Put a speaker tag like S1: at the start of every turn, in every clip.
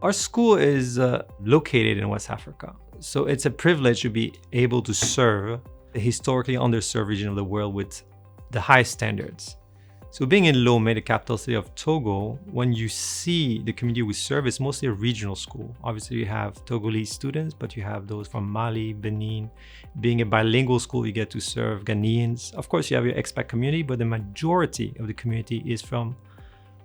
S1: Our school is located in West Africa, so it's a privilege to be able to serve the historically underserved region of the world with the highest standards. So being in Lome, the capital city of Togo, when you see the community we serve, it's mostly a regional school. Obviously, you have Togolese students, but you have those from Mali, Benin. Being a bilingual school, you get to serve Ghanaians. Of course, you have your expat community, but the majority of the community is from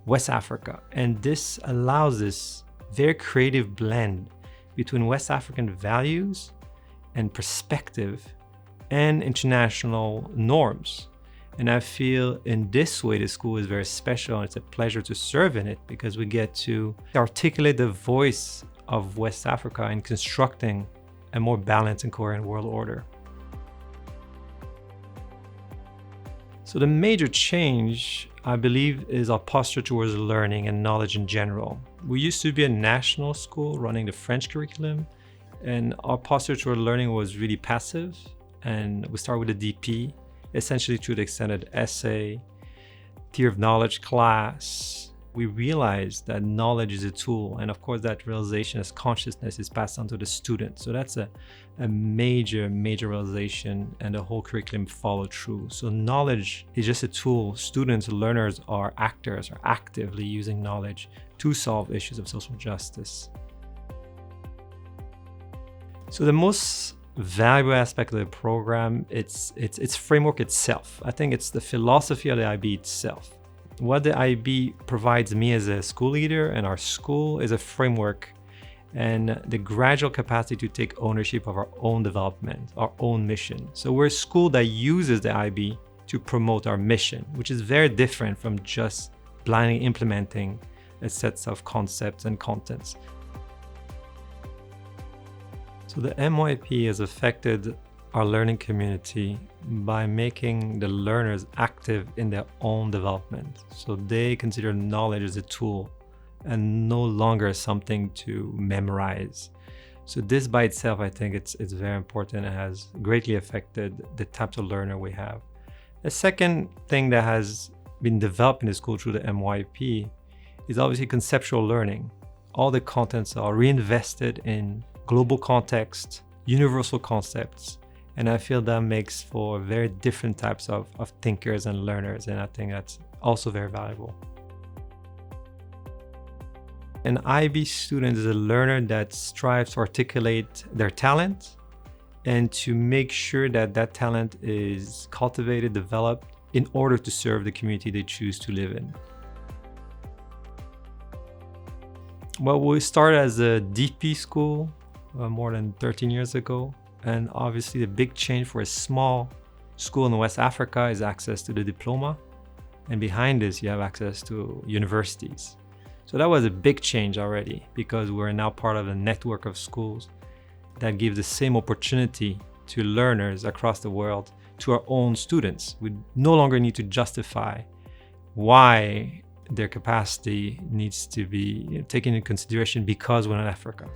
S1: West Africa. And this allows this very creative blend between West African values and perspective and international norms. And I feel in this way, the school is very special, and it's a pleasure to serve in it because we get to articulate the voice of West Africa in constructing a more balanced and coherent world order. So the major change, I believe, is our posture towards learning and knowledge in general. We used to be a national school running the French curriculum, and our posture toward learning was really passive. And we started with a DP, essentially through the extended essay, theory of knowledge class. We realized that knowledge is a tool, and of course that realization as consciousness is passed on to the student. So that's a major realization, and the whole curriculum followed through. So knowledge is just a tool. Students, learners are actors, are actively using knowledge to solve issues of social justice. So the most valuable aspect of the program, it's framework itself. I think it's the philosophy of the IB itself. What the IB provides me as a school leader and our school is a framework and the gradual capacity to take ownership of our own development, our own mission. So we're a school that uses the IB to promote our mission, which is very different from just blindly implementing a set of concepts and contents. So the MYP has affected our learning community by making the learners active in their own development. So they consider knowledge as a tool and no longer something to memorize. So this by itself, I think it's very important and has greatly affected the types of learner we have. The second thing that has been developed in the school through the MYP is obviously conceptual learning. All the contents are reinvested in global context, universal concepts, and I feel that makes for very different types of thinkers and learners, and I think that's also very valuable. An IB student is a learner that strives to articulate their talent and to make sure that that talent is cultivated, developed in order to serve the community they choose to live in. Well, we started as a DP school more than 13 years ago. And obviously the big change for a small school in West Africa is access to the diploma. And behind this, you have access to universities. So that was a big change already because we're now part of a network of schools that give the same opportunity to learners across the world, to our own students. We no longer need to justify why their capacity needs to be taken into consideration because we're in Africa.